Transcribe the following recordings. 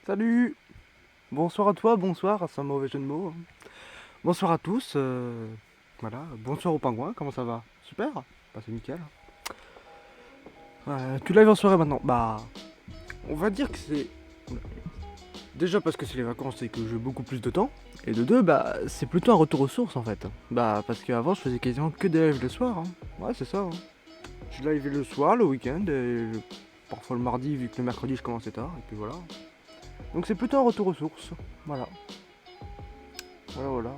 Salut! Bonsoir à toi, bonsoir, c'est un mauvais jeu de mots. Bonsoir à tous, voilà, bonsoir au pingouin, comment ça va? Super, bah c'est nickel. Tu live en soirée maintenant? Bah, on va dire que c'est... Déjà parce que c'est les vacances et que j'ai beaucoup plus de temps. Et de deux, bah, c'est plutôt un retour aux sources en fait. Bah, parce qu'avant je faisais quasiment que des lives le soir, hein. Ouais, c'est ça, hein. Je live le soir, le week-end, et parfois le mardi vu que le mercredi je commençais tard, et puis voilà. Donc c'est plutôt un retour aux sources, voilà. Voilà, voilà.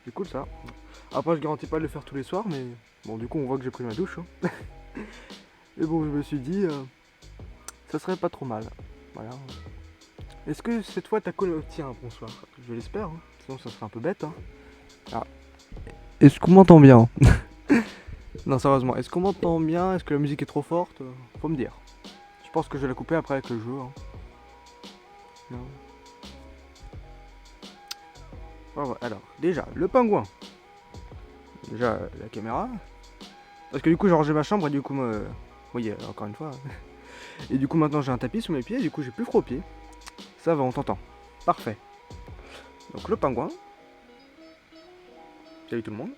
C'est cool ça. Après, je garantis pas de le faire tous les soirs, mais bon, du coup, on voit que j'ai pris ma douche, hein. Et bon, je me suis dit, ça serait pas trop mal. Voilà. Est-ce que cette fois, ta colo... Tiens, bonsoir. Je l'espère, hein. Sinon, ça serait un peu bête, hein. Ah. Est-ce qu'on m'entend bien? Non, sérieusement, est-ce qu'on m'entend bien? Est-ce que la musique est trop forte? Faut me dire. Je pense que je vais la couper après avec le jeu, hein. Non. Ouais, alors, déjà, le pingouin. Déjà, la caméra. Parce que du coup, j'ai rangé ma chambre et du coup, oui, encore une fois. Et du coup, maintenant, j'ai un tapis sous mes pieds et du coup, j'ai plus froid aux pieds. Ça va, on t'entend. Parfait. Donc, le pingouin. Salut tout le monde.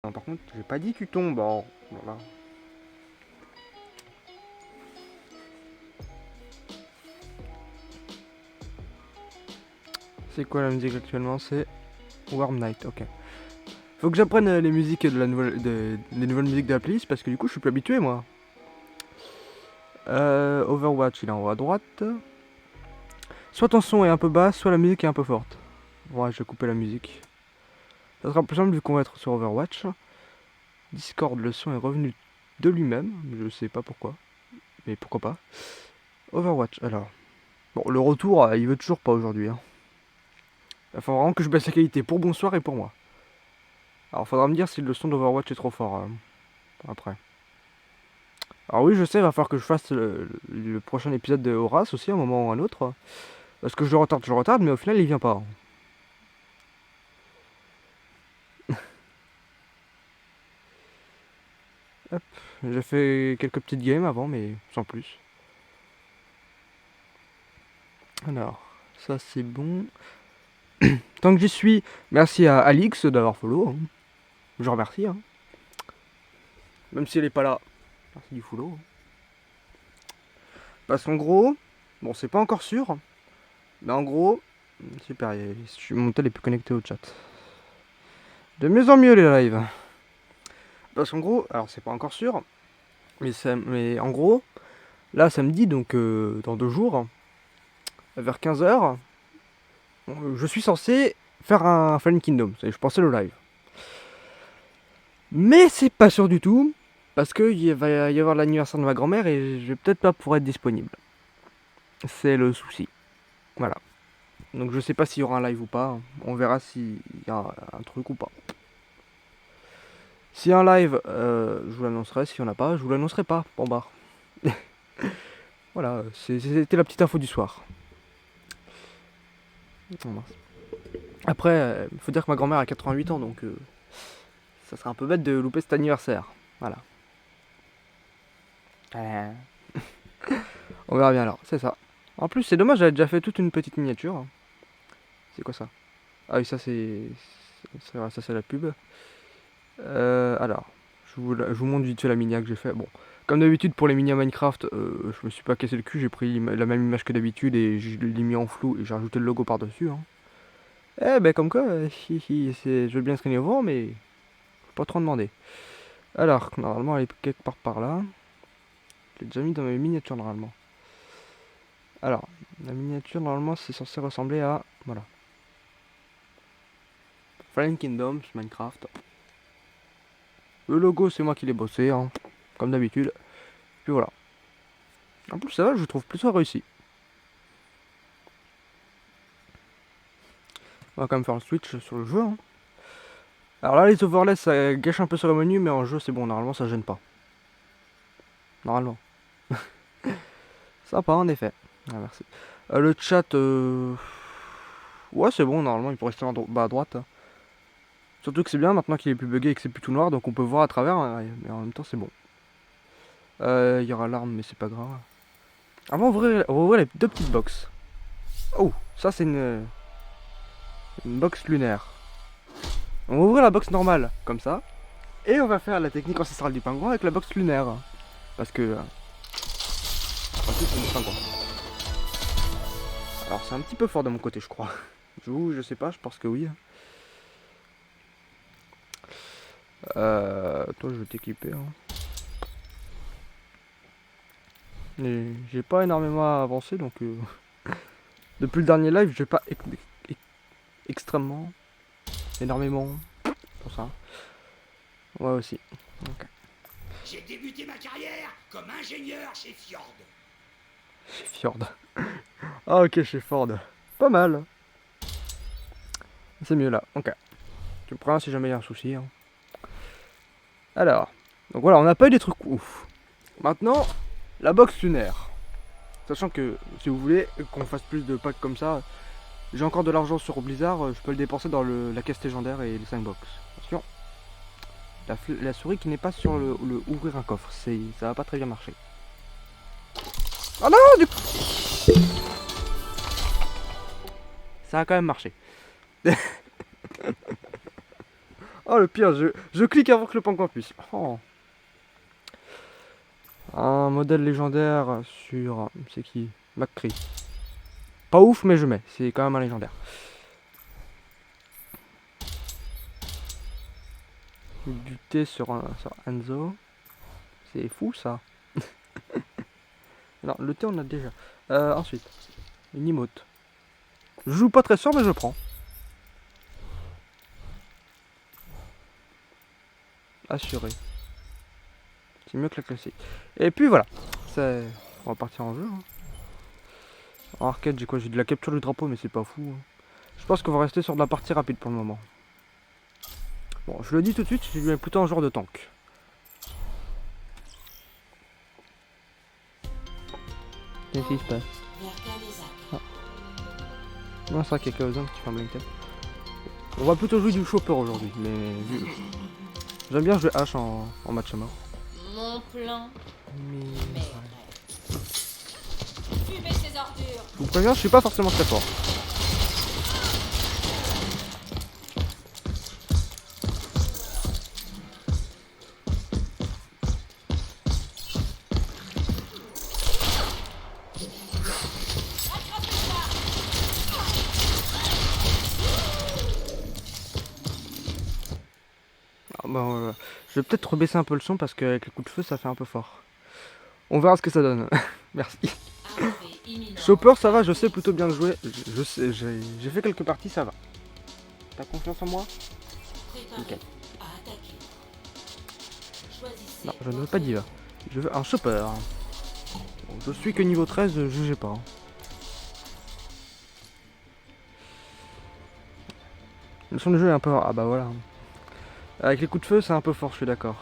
Non, par contre, j'ai pas dit tu tombes. Oh, voilà. C'est quoi la musique actuellement? C'est Warm Night, ok. Faut que j'apprenne les musiques de la nouvelle, les nouvelles musiques de la playlist parce que du coup, je suis plus habitué, moi. Overwatch, il est en haut à droite. Soit ton son est un peu bas, soit la musique est un peu forte. Ouais, je vais couper la musique. Ça sera plus simple vu qu'on va être sur Overwatch. Discord, le son est revenu de lui-même. Je sais pas pourquoi. Mais pourquoi pas. Overwatch, alors. Bon, le retour, il veut toujours pas aujourd'hui, hein. Il faut vraiment que je baisse la qualité pour bonsoir et pour moi. Alors, faudra me dire si le son d'Overwatch est trop fort après. Alors, oui, je sais, il va falloir que je fasse le prochain épisode de Horace aussi, à un moment ou à un autre. Parce que je le retarde, mais au final, il vient pas. Hop, j'ai fait quelques petites games avant, mais sans plus. Alors, ça c'est bon. Tant que j'y suis, merci à Alix d'avoir follow, hein. Je remercie, hein. Même si elle est pas là. Merci du follow, hein. Parce qu'en gros, bon, c'est pas encore sûr, mais en gros, super, mon tel est plus connecté au chat. De mieux en mieux les lives. Parce qu'en gros, alors c'est pas encore sûr, mais en gros, là samedi, donc dans 2 jours, vers 15h, je suis censé faire un Fallen Kingdom. Je pensais le live. Mais c'est pas sûr du tout, parce qu'il va y avoir l'anniversaire de ma grand-mère et je vais peut-être pas pouvoir être disponible. C'est le souci. Voilà. Donc je sais pas s'il y aura un live ou pas. On verra s'il y a un truc ou pas. S'il y a un live, je vous l'annoncerai. S'il y en a pas, je vous l'annoncerai pas. Bon bah. Voilà, c'était la petite info du soir. Après, il faut dire que ma grand-mère a 88 ans, donc ça serait un peu bête de louper cet anniversaire. Voilà. On verra bien alors, c'est ça. En plus, c'est dommage, j'avais déjà fait toute une petite miniature. C'est quoi ça? Ah oui, ça c'est la pub. Alors, je vous montre vite fait la minia que j'ai fait. Bon, comme d'habitude pour les mini Minecraft, je me suis pas cassé le cul, j'ai pris la même image que d'habitude et je l'ai mis en flou et j'ai rajouté le logo par-dessus, hein. Eh ben comme quoi, je veux bien traîner au vent, mais faut pas trop en demander. Alors, normalement elle est quelque part par là. Je l'ai déjà mis dans mes miniatures normalement. Alors, la miniature normalement c'est censé ressembler à... Voilà. Fallen Kingdoms, Minecraft. Le logo c'est moi qui l'ai bossé, hein, comme d'habitude. Puis voilà. En plus ça va, je trouve plutôt réussi. On va quand même faire le switch sur le jeu, hein. Alors là les overlays ça gâche un peu sur le menu, mais en jeu c'est bon, normalement ça gêne pas. Normalement. Sympa en effet. Ah, merci. Le chat, ouais c'est bon, normalement il peut rester bas à droite. Surtout que c'est bien maintenant qu'il est plus bugué et que c'est plus tout noir, donc on peut voir à travers, hein, mais en même temps c'est bon. Il y aura l'arme, mais c'est pas grave. Avant, on va ouvrir les deux petites box. Oh, ça c'est une box lunaire. On va ouvrir la box normale, comme ça. Et on va faire la technique ancestrale du pingouin avec la box lunaire. Parce que... ensuite, c'est du pingouin. Alors, c'est un petit peu fort de mon côté, je crois. Je sais pas, je pense que oui. Toi, je vais t'équiper. Hein. J'ai pas énormément avancé, donc... depuis le dernier live, j'ai pas extrêmement... énormément... pour ça. Ouais, aussi. Okay. J'ai débuté ma carrière comme ingénieur chez Fjord. Chez Fjord. Ah ok, chez Ford. Pas mal. C'est mieux là, ok. Tu me prends si jamais il y a un souci. Hein. Alors, donc voilà, on n'a pas eu des trucs ouf. Maintenant, la box lunaire. Sachant que si vous voulez qu'on fasse plus de packs comme ça, j'ai encore de l'argent sur Blizzard, je peux le dépenser dans la caisse légendaire et les 5 box. Attention. La souris qui n'est pas sur le ouvrir un coffre, ça va pas très bien marcher. Oh non, du coup ça a quand même marché. Oh le pire, je clique avant que le pingouin puisse. Oh. Un modèle légendaire sur... c'est qui? McCree. Pas ouf mais je mets, c'est quand même un légendaire. Du thé sur Enzo. C'est fou ça. Non, le thé on a déjà. Ensuite, une emote. Je joue pas très sûr mais je prends. Assuré. C'est mieux que la classique. Et puis voilà. On va partir en jeu. Hein. En arcade, j'ai quoi? J'ai de la capture du drapeau, mais c'est pas fou. Hein. Je pense qu'on va rester sur de la partie rapide pour le moment. Bon, je le dis tout de suite, je suis plutôt un joueur de tank. Qu'est-ce qui se passe? Ah. Non, c'est vrai qu'il y a Kaozan qui fait un blanket. On va plutôt jouer du chopper aujourd'hui, mais j'aime bien jouer H en match à mort. Mon plan. Mais... Fumez ces ordures. Je vous préviens, je suis pas forcément très fort. Bon, je vais peut-être rebaisser un peu le son parce qu'avec les coups de feu ça fait un peu fort. On verra ce que ça donne. Merci. Chopper ça va, je sais plutôt bien le jouer. Je sais, j'ai fait quelques parties, ça va. T'as confiance en moi? Nickel. Non, je ne veux pas d'Iva. Je veux un chopper. Bon, je suis que niveau 13, jugez pas. Hein. Le son du jeu est un peu... ah bah voilà. Avec les coups de feu, c'est un peu fort, je suis d'accord.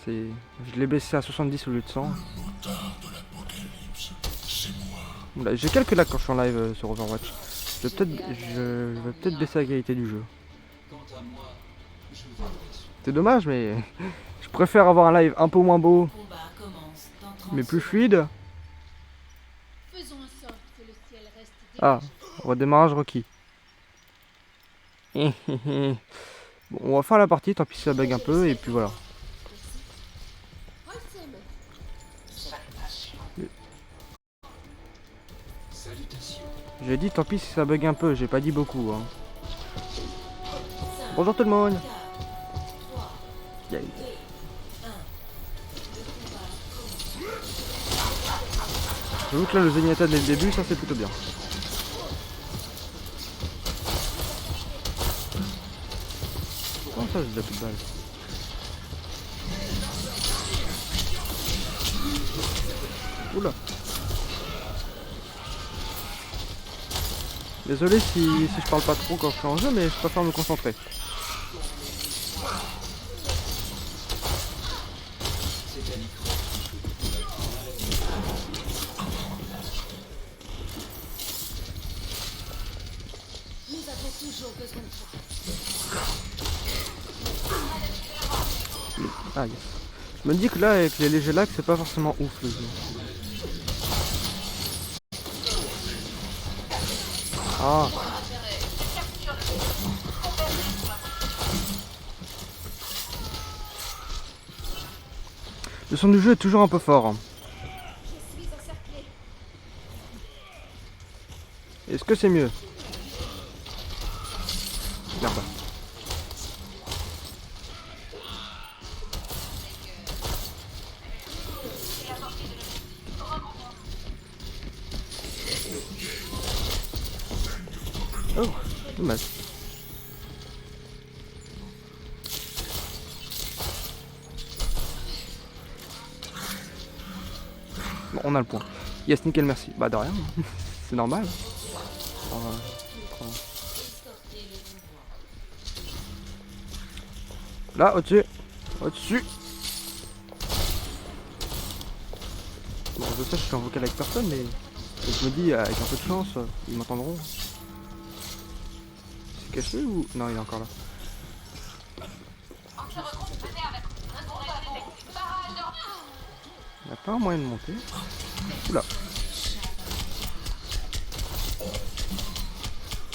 Je l'ai baissé à 70 au lieu de 100. J'ai quelques lags quand je suis en live sur Overwatch. Je vais peut-être baisser la qualité du jeu. C'est dommage, mais je préfère avoir un live un peu moins beau, mais plus fluide. Ah, redémarrage requis. Bon, on va faire la partie, tant pis si ça bug un peu, et puis voilà. J'ai dit tant pis si ça bug un peu, j'ai pas dit beaucoup. Hein. Bonjour tout le monde. Yeah. J'avoue que là le Zenyatta dès le début, ça c'est plutôt bien. Comment ça j'ai déjà plus de balles? Oula. Désolé si je parle pas trop quand je suis en jeu, mais je préfère me concentrer. Ah yes. Je me dis que là avec les légers lags c'est pas forcément ouf le jeu. Ah. Le son du jeu est toujours un peu fort. Est-ce que c'est mieux? Merde. Oh, dommage. Bon, on a le point. Yes, nickel, merci. Bah de rien, c'est normal. Là, au-dessus. Au-dessus. Bon, je sais, je suis en vocal avec personne, mais je me dis, avec un peu de chance, ils m'entendront. C'est caché ou... Non, il est encore là. Il n'y a pas un moyen de monter. Oula.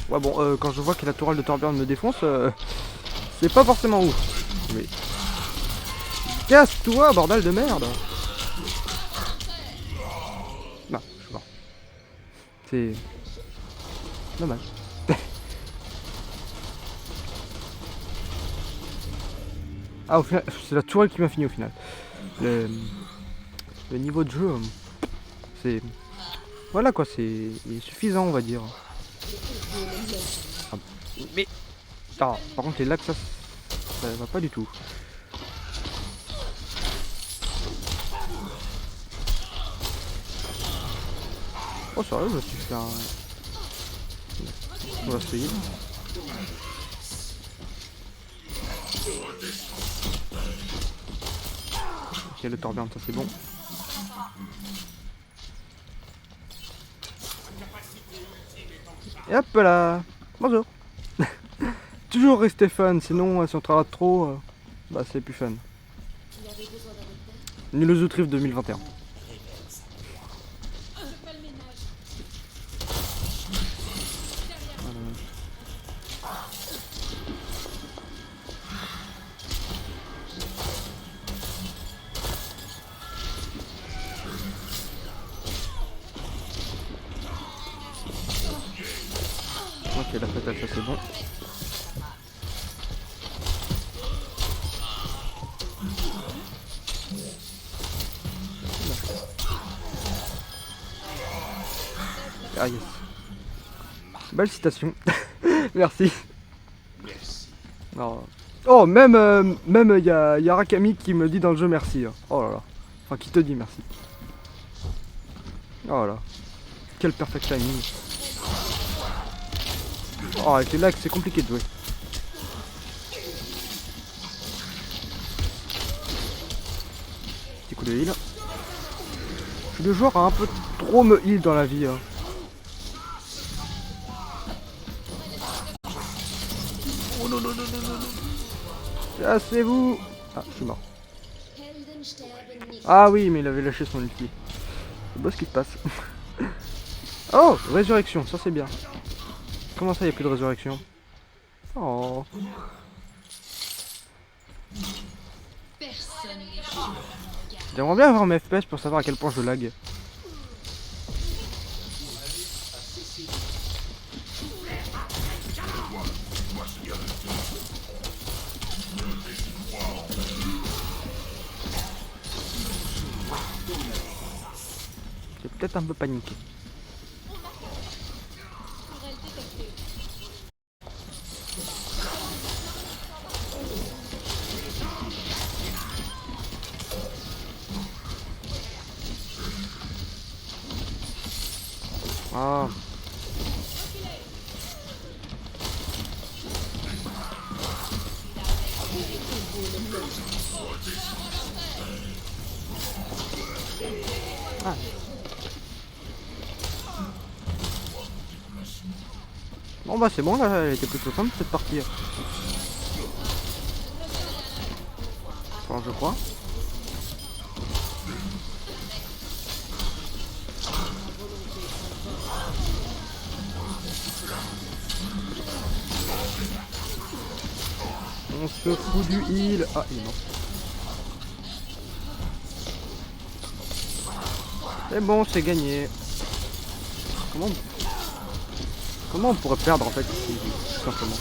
Ouais, bon, quand je vois que la tourelle de Torbjörn me défonce, c'est pas forcément ouf. Mais... Casse-toi, bordel de merde! Non, je suis mort. C'est... dommage. Ah, au final, c'est la tourelle qui m'a fini au final. Le niveau de jeu, c'est... Voilà quoi, c'est suffisant, on va dire. Ah, mais... Ah, par contre, les lags, ça va pas du tout. Oh, sérieux, je me suis fait un... On va se payer. Ok, le Torbjörn, ça c'est bon. Et hop là. Bonjour. Toujours rester fun, sinon si on travaille trop, bah c'est plus fun. Nul The Drift 2021. Ok, la fatale, ça c'est bon. Ah yes. Belle citation. Merci. Non. Oh, même y a Rakami qui me dit dans le jeu merci. Hein. Oh là là. Enfin, qui te dit merci. Oh là. Quel perfect timing. Oh, avec les lags, c'est compliqué de jouer. Petit coup de heal. Je suis le joueur à un peu trop me heal dans la vie. Hein. Oh non, non, non, non, non, non. Cassez-vous. Ah, je suis mort. Ah oui, mais il avait lâché son ulti. C'est beau ce qui se passe. Oh, résurrection, ça c'est bien. Comment ça, il n'y a plus de résurrection? Oh. J'aimerais bien avoir mes FPS pour savoir à quel point je lag. J'ai peut-être un peu paniqué. Ah. Ah. Bon bah c'est bon là, elle était plutôt simple cette partie. Enfin, je crois. On se fout du heal. Ah, il est mort. C'est bon, c'est gagné. Comment on pourrait perdre en fait ici, tout simplement.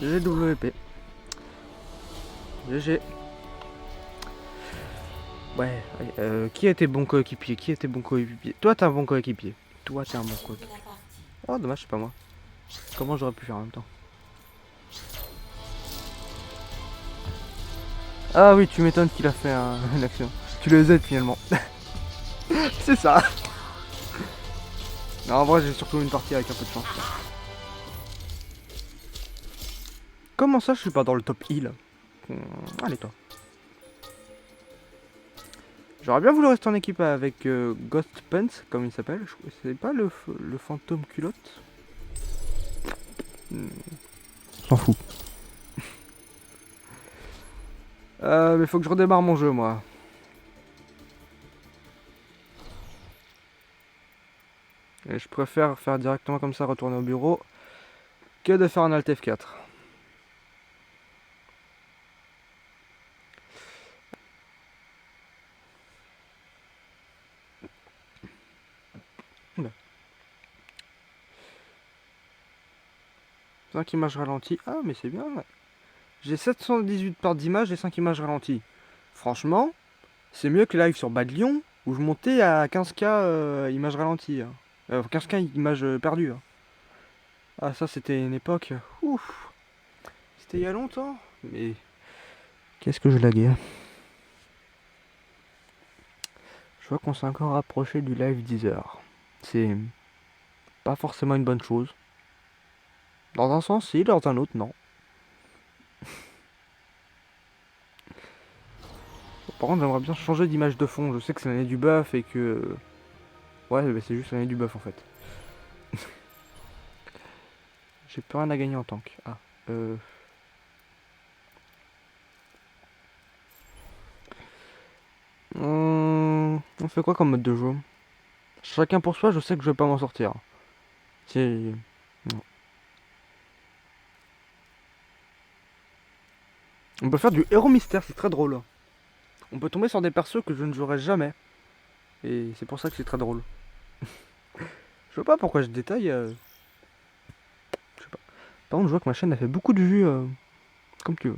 GWP. GG. Ouais, qui était bon coéquipier? Qui était bon coéquipier? Toi, t'es un bon coéquipier. Toi, t'es un bon coéquipier. Oh, dommage, c'est pas moi. Comment j'aurais pu faire en même temps? Ah oui, tu m'étonnes qu'il a fait une action. Tu les aides finalement. C'est ça. Non, en vrai, j'ai surtout une partie avec un peu de chance. Comment ça, je suis pas dans le top heal? Allez, toi. J'aurais bien voulu rester en équipe avec Ghost Pants, comme il s'appelle. C'est pas le fantôme culotte? S'en fout. Mais faut que je redémarre mon jeu, moi. Et je préfère faire directement comme ça, retourner au bureau, que de faire un Alt F4. Oula. 5 images ralenties. Ah, mais c'est bien. Ouais. J'ai 718 parts d'image et 5 images ralenties. Franchement, c'est mieux que live sur Bad Lion où je montais à 15K images ralenties. 15K images perdues. Ah, ça, c'était une époque. Ouf. C'était il y a longtemps. Mais qu'est-ce que je laguais. Je vois qu'on s'est encore rapproché du live 10 heures. C'est pas forcément une bonne chose. Dans un sens, si, dans un autre, non. Par contre, j'aimerais bien changer d'image de fond. Je sais que c'est l'année du buff et que... Ouais, bah c'est juste l'année du buff en fait. J'ai plus rien à gagner en tank. Ah, On fait quoi comme mode de jeu? Chacun pour soi, je sais que je vais pas m'en sortir. C'est... Non. On peut faire du héros mystère, c'est très drôle. On peut tomber sur des persos que je ne jouerai jamais. Et c'est pour ça que c'est très drôle. Je sais pas pourquoi je détaille. Je sais pas. Par contre, je vois que ma chaîne a fait beaucoup de vues. Comme tu veux.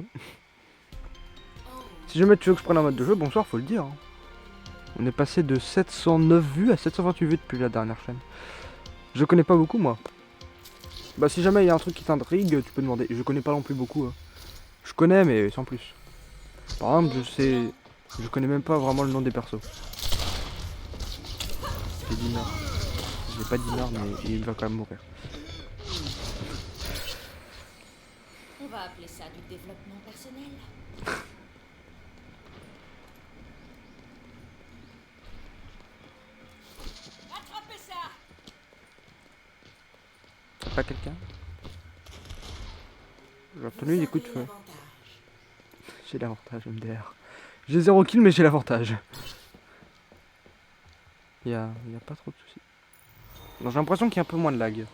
Si jamais tu veux que je prenne un mode de jeu, bonsoir, faut le dire. Hein. On est passé de 709 vues à 728 vues depuis la dernière chaîne. Je connais pas beaucoup, moi. Bah, si jamais il y a un truc qui t'intrigue, tu peux demander. Je connais pas non plus beaucoup. Hein. Je connais, mais sans plus. Par exemple, je connais même pas vraiment le nom des persos. J'ai Dinard. J'ai pas Dinard, mais il va quand même mourir. On va appeler ça du développement personnel. Attrapez ça! Pas quelqu'un? J'ai obtenu des coups de feu. J'ai l'avantage, MDR. J'ai 0 kill, mais j'ai l'avantage. Y a pas trop de soucis. J'ai l'impression qu'il y a un peu moins de lag.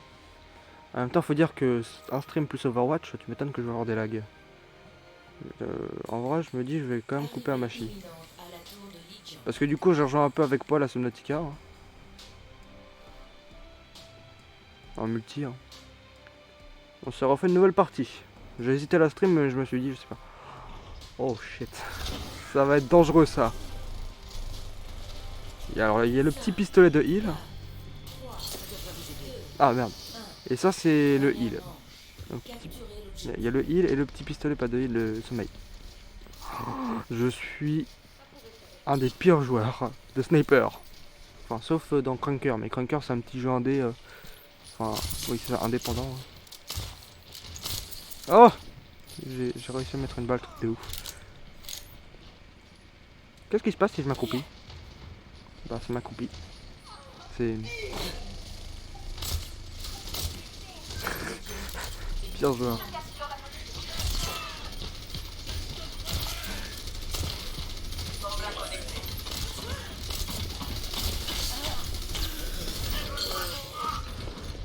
En même temps, faut dire que un stream plus Overwatch, tu m'étonnes que je vais avoir des lags. En vrai, je me dis, je vais quand même couper un machi. Parce que du coup, j'ai rejoint un peu avec Paul à Subnautica. Hein. En multi. Hein. On s'est refait une nouvelle partie. J'ai hésité à la stream, mais je me suis dit, je sais pas. Oh shit. Ça va être dangereux ça. Alors, il y a le petit pistolet de heal. Ah merde. Et ça, c'est le heal. Il y a le heal et le petit pistolet, pas de heal, le sommeil. Je suis un des pires joueurs de sniper. Enfin, sauf dans Cranker. Mais Cranker, c'est un petit jeu indé. Enfin, oui, c'est indépendant. Oh! J'ai réussi à mettre une balle, truc de ouf. Qu'est-ce qui se passe si je m'accroupis? Bah, c'est m'accroupis. C'est... Pire joueur.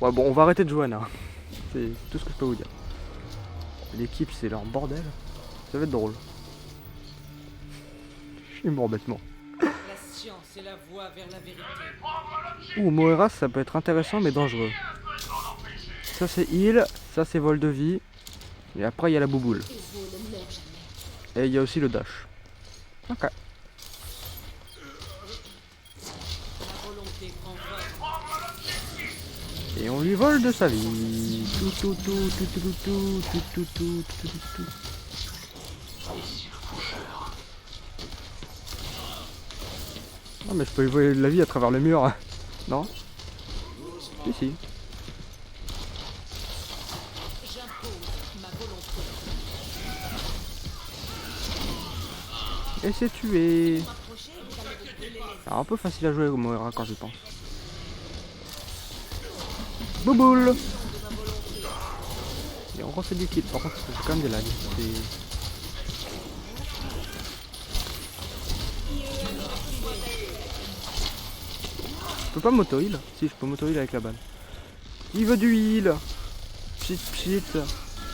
Ouais, bon, on va arrêter de jouer là. C'est tout ce que je peux vous dire. L'équipe, c'est leur bordel. Ça va être drôle. Je suis mort bêtement. La science est la voie vers la vérité. Ouh, Moira, ça peut être intéressant mais dangereux. Ça c'est heal, ça c'est vol de vie. Et après il y a la bouboule. Et vous ne meurent jamais. Et il y a aussi le dash. Ok. La volonté prend vol. Et on lui vole de sa vie. Tout, tout, tout, tout, tout, tout, tout, tout, tout, tout, tout, tout, tout. Ah mais je peux lui voler de la vie à travers le mur. Hein. Non? Si, si. J'impose ma volonté. Et c'est tué. Approchez, vous allez vous brûler les C'est un peu facile à jouer au Moira quand j'y pense. Bouboule. Et on refait du kill. Par contre, c'est quand même des lags. Je peux pas m'auto-heal? Si, je peux m'auto-heal avec la balle. Il veut du heal. Pchit pchit.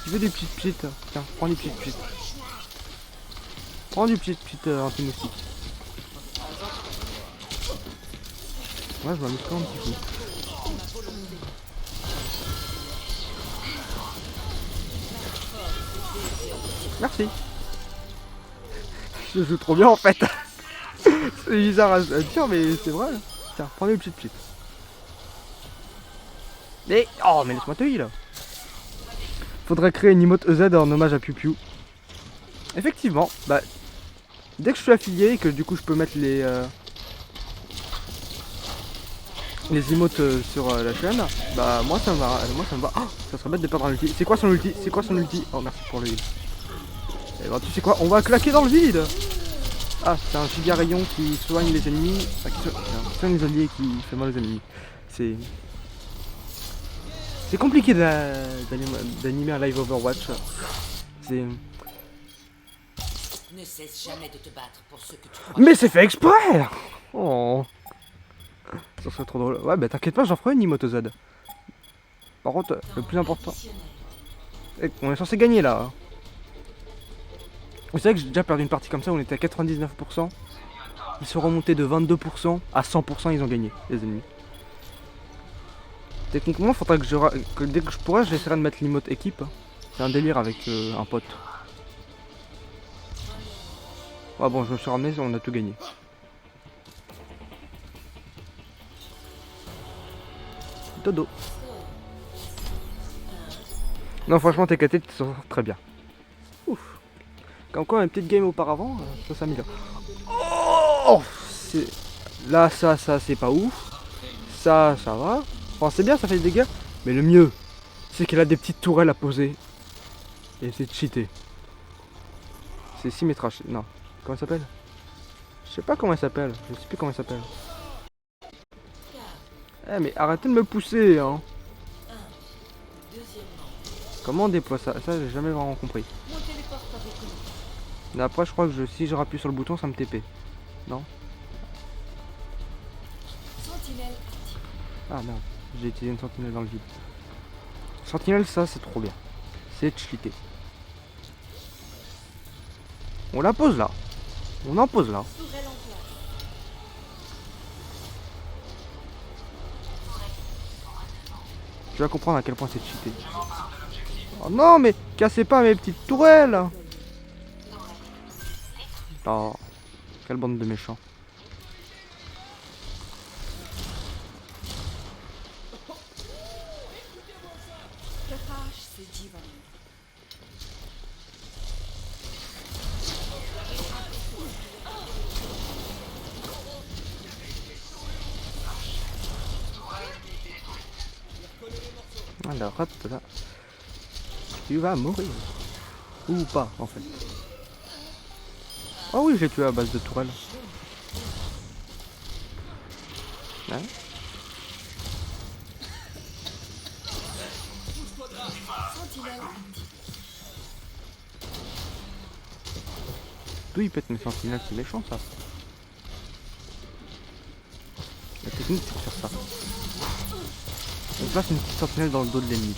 Il veut du pchit pchit. Tiens, prends du pchit pchit. Prends du pchit pchit anti-moustique. Moi je m'amuse quand même un petit peu. Merci. Je joue trop bien en fait. C'est bizarre à dire mais c'est vrai. Tiens, prends du pchit pchit. Mais oh mais laisse-moi te heal. Faudrait créer une emote EZ en hommage à Piu Piu. Effectivement, bah dès que je suis affilié et que du coup je peux mettre les emotes sur la chaîne, bah moi ça me va. Oh, ça serait bête de perdre un ulti. C'est quoi son ulti? C'est quoi son ulti? Oh merci pour le heal. Et bah tu sais quoi? On va claquer dans le vide. Ah c'est un giga rayon qui soigne les ennemis. Enfin, qui soigne les alliés et qui fait mal aux ennemis. C'est compliqué d'animer un live Overwatch. C'est... Ne cesse jamais de te battre pour ce que tu crois. Mais c'est fait exprès. Oh. Ça serait trop drôle. Ouais bah t'inquiète pas, j'en ferai une Emote Z. Par contre, le plus important... On est censé gagner là. Vous savez que j'ai déjà perdu une partie comme ça où on était à 99%. Ils sont remontés de 22% à 100%, ils ont gagné, les ennemis. Techniquement, il faudrait que dès que je pourrais, j'essaierai de mettre l'emote équipe. C'est un délire avec un pote. Ah bon, je me suis ramené, on a tout gagné. Dodo. Non, franchement, TKT, tu t'en sors très bien. Ouf. Comme quoi, une petite game auparavant, ça s'améliore. Oh, là, ça, c'est pas ouf. Ça va. Enfin, c'est bien, ça fait des dégâts. Mais le mieux, c'est qu'elle a des petites tourelles à poser. Et c'est cheaté. C'est Symmetra. Non. Comment elle s'appelle? Je sais pas comment elle s'appelle. Je sais plus comment elle s'appelle. Eh, mais arrêtez de me pousser, hein. Comment on déploie ça? Ça, j'ai jamais vraiment compris. Mais après, je crois que si je rappuie sur le bouton, ça me TP. Non? Ah non, j'ai utilisé une sentinelle dans le vide. Sentinelle, ça c'est trop bien. C'est cheaté. On la pose là. On en pose là. Tu vas comprendre à quel point c'est cheaté. Oh non, mais cassez pas mes petites tourelles. Oh, quelle bande de méchants. Alors, hop là. Tu vas mourir. Ou pas, en fait. Oh oui, j'ai tué à base de tourelle. Hein? D'où il pète mes sentinelles, c'est méchant ça. La technique c'est de faire ça. On place une petite sentinelle dans le dos de l'ennemi.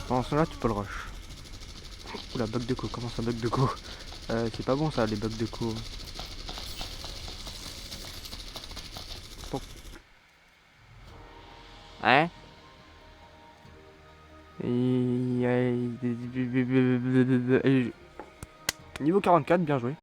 Pendant ce temps-là, tu peux le rush. Oula, bug de co, comment ça bug de co? C'est pas bon ça, les bugs de co. Bon. Hein? Niveau 44, bien joué.